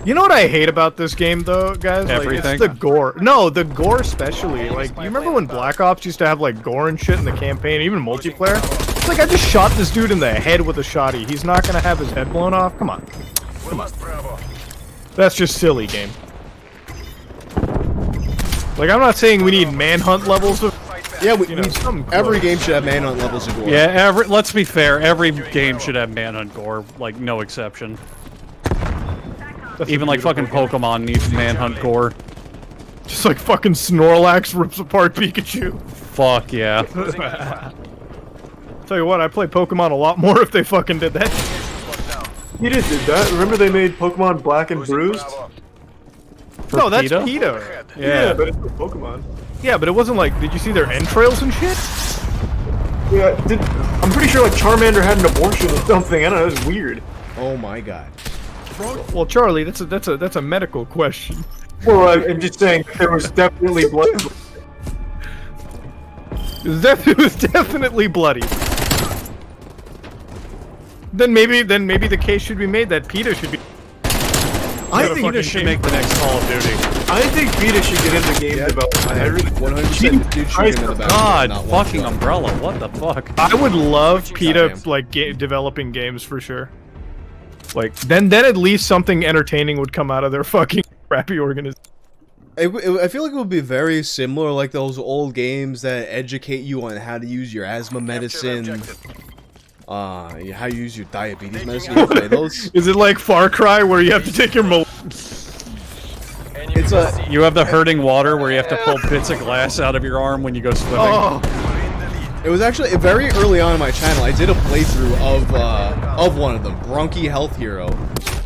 You know what I hate about this game, though, guys? Everything. Like, it's the gore. No, the gore especially. Like, you remember when Black Ops used to have, like, gore and shit in the campaign, even multiplayer? It's like, I just shot this dude in the head with a shotty. He's not gonna have his head blown off? Come on. Come on. That's just silly, game. Like, I'm not saying we need manhunt levels of... Yeah, every game should have manhunt levels of gore. Yeah, let's be fair, every game should have manhunt gore, like, no exception. Even like fucking Pokemon needs manhunt gore. Just like fucking Snorlax rips apart Pikachu. Fuck yeah. Tell you what, I play Pokemon a lot more if they fucking did that. He just did that. Remember they made Pokemon Black and Bruised? No, that's PETA? PETA. Yeah, but it's for Pokemon. Yeah, but it wasn't like, did you see their entrails and shit? Yeah, I'm pretty sure like Charmander had an abortion or something. I don't know, it was weird. Oh my god. Well, Charlie, that's a medical question. Well, I'm just saying there was definitely blood. It was definitely bloody. Then maybe the case should be made that PETA should be. I think PETA should make the next Call of Duty. I think PETA should get into game development. I really 100% dude should get into the God, fucking Umbrella, what the fuck? I would love PETA like developing games for sure. Like then at least something entertaining would come out of their fucking crappy organization. I feel like it would be very similar, like those old games that educate you on how to use your asthma medicine, how you use your diabetes medicine. You play those? Is it like Far Cry where you have to take your It's a you have the hurting water where you have to pull bits of glass out of your arm when you go swimming. Oh. It was actually very early on in my channel. I did a playthrough of one of them, Bronchi Health Hero,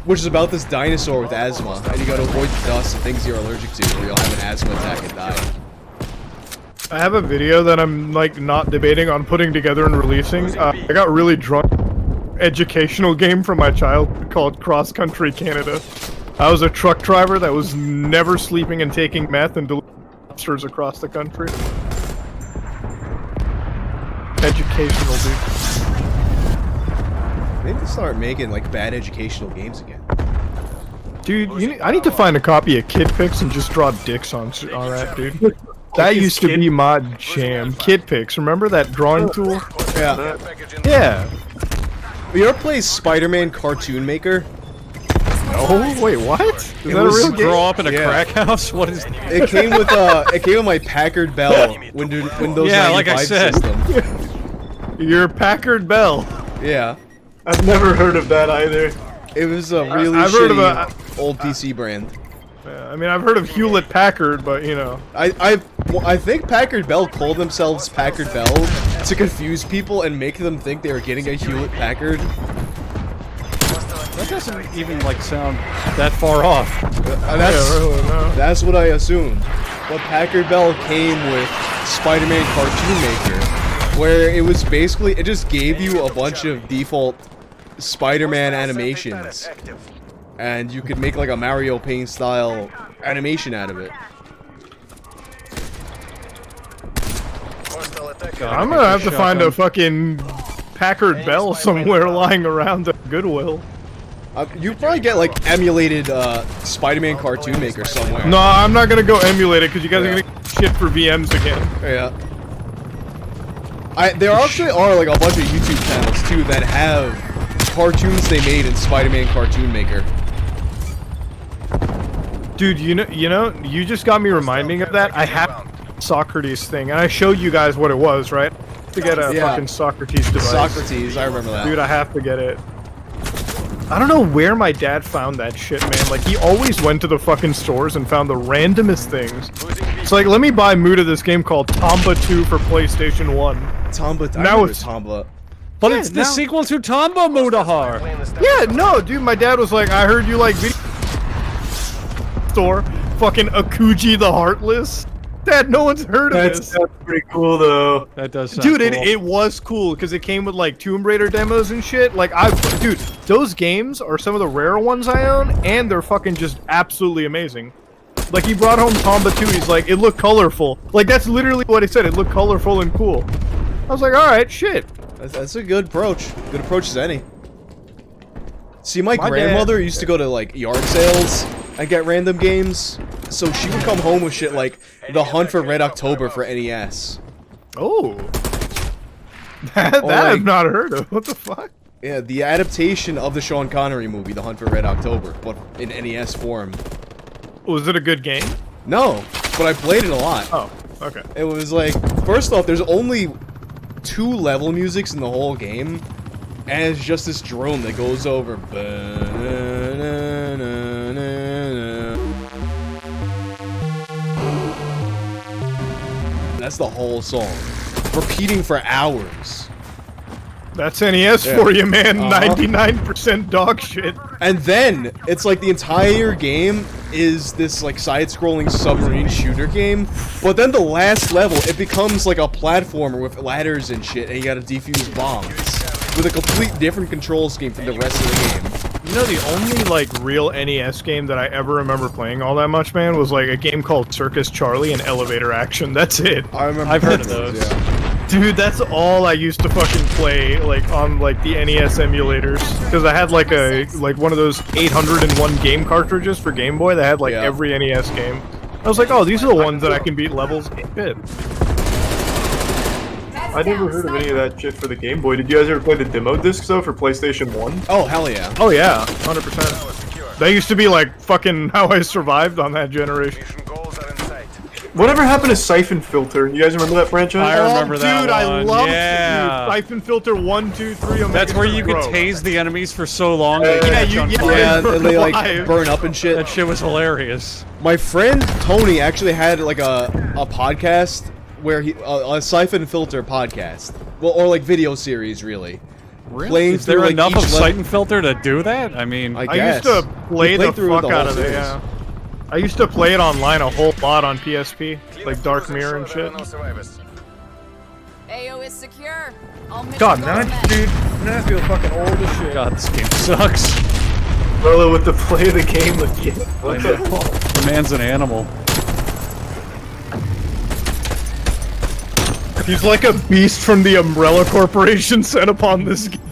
which is about this dinosaur with asthma, and you gotta avoid the dust and things you're allergic to, or you'll have an asthma attack and die. I have a video that I'm like not debating on putting together and releasing. I got really drunk. Educational game from my childhood called Cross Country Canada. I was a truck driver that was never sleeping and taking meth and delivering monsters across the country. Educational, dude. Maybe start making like bad educational games again. Dude, I need to find a copy of Kid Pics and just draw dicks on that, dude. That used to be my jam. Kid Pics, remember that drawing tool? Yeah. Yeah. You ever play Spider-Man Cartoon Maker? Oh, wait, what? Is that a real game? Grow up in a crack house? What is? It came with my Packard Bell Windows yeah, 95 like I said. system. Your Packard Bell. Yeah. I've never heard of that either. It was a really I've heard of old PC brand. I mean, I've heard of Hewlett Packard, but you know. I think Packard Bell called themselves Packard Bell to confuse people and make them think they were getting a Hewlett Packard. That doesn't even like sound that far off. That's what I assumed. But Packard Bell came with Spider-Man Cartoon Maker, where it was basically, it just gave you a bunch of default Spider-Man animations, and you could make like a Mario Paint style animation out of it. I'm gonna have to find a fucking Packard Bell somewhere lying around at Goodwill. You probably get like emulated Spider-Man Cartoon Maker somewhere. No, I'm not gonna go emulate it because you guys are gonna get shit for VMs again. Yeah. There actually are like a bunch of YouTube channels too that have cartoons they made in Spider-Man Cartoon Maker. Dude, you just got me reminding of that. I have Socrates thing, and I showed you guys what it was, right? To get a fucking Socrates device. Socrates, I remember that. Dude, I have to get it. I don't know where my dad found that shit, man. Like, he always went to the fucking stores and found the randomest things. It's like, let me buy Mood of this game called Tomba 2 for PlayStation 1. Tomba, now it's Tomba. But it's the sequel to Tomba Mudahar. Yeah, no, dude, my dad was like, I heard you like video store, fucking Akuji the Heartless. Dad, no one's heard of this. That's pretty cool, though. That does sound Dude, cool. it was cool, because it came with, like, Tomb Raider demos and shit. Like, dude, those games are some of the rarer ones I own, and they're fucking just absolutely amazing. Like, he brought home Tomba 2, he's like, it looked colorful. Like, that's literally what he said, it looked colorful and cool. I was like, alright, shit. That's a good approach. Good approach as any. See, my grandmother used to go to like yard sales and get random games, so she would come home with shit like The Hunt for Red October for NES. Oh, that I've not heard of. What the fuck? Yeah, the adaptation of the Sean Connery movie, The Hunt for Red October, but in NES form. Was it a good game? No, but I played it a lot. Oh, okay. It was like, first off, there's only 2 level musics in the whole game, and it's just this drone that goes over. That's the whole song, repeating for hours. That's NES for you, man. 99% dog shit. And then it's like the entire game is this like side-scrolling submarine shooter game, but then the last level it becomes like a platformer with ladders and shit, and you gotta defuse bombs with a complete different control scheme from the rest of the game. You know, the only like real NES game that I ever remember playing all that much, man, was like a game called Circus Charlie and Elevator Action. That's it. I remember. I've heard of those. Yeah. Dude, that's all I used to fucking play, like, on, like, the NES emulators. Because I had, like, one of those 801 game cartridges for Game Boy that had, like, every NES game. I was like, oh, these are the ones that I can beat levels. Good. I never heard of any of that shit for the Game Boy. Did you guys ever play the demo discs, though, for PlayStation 1? Oh, hell yeah. Oh, yeah. 100%. That used to be, like, fucking how I survived on that generation. Whatever happened to Siphon Filter? You guys remember that franchise? I remember that dude, one. I loved yeah. it. Siphon Filter 1, 2, 3, Omega. That's where you could Grow. tase the enemies for so long. Yeah, and they like burn up and shit. That shit was hilarious. My friend Tony actually had like a podcast where he a Siphon Filter podcast, well, or like video series really. Really? Is there enough of Siphon Filter to do that? I mean, I used to play the fuck out of it. Yeah. I used to play it online a whole lot on PSP, like Dark Mirror and shit. AO is secure. God, now I feel fucking old as shit. God, this game sucks. Rolo with the play of the game with you. What the fuck? The man's an animal. He's like a beast from the Umbrella Corporation sent upon this game.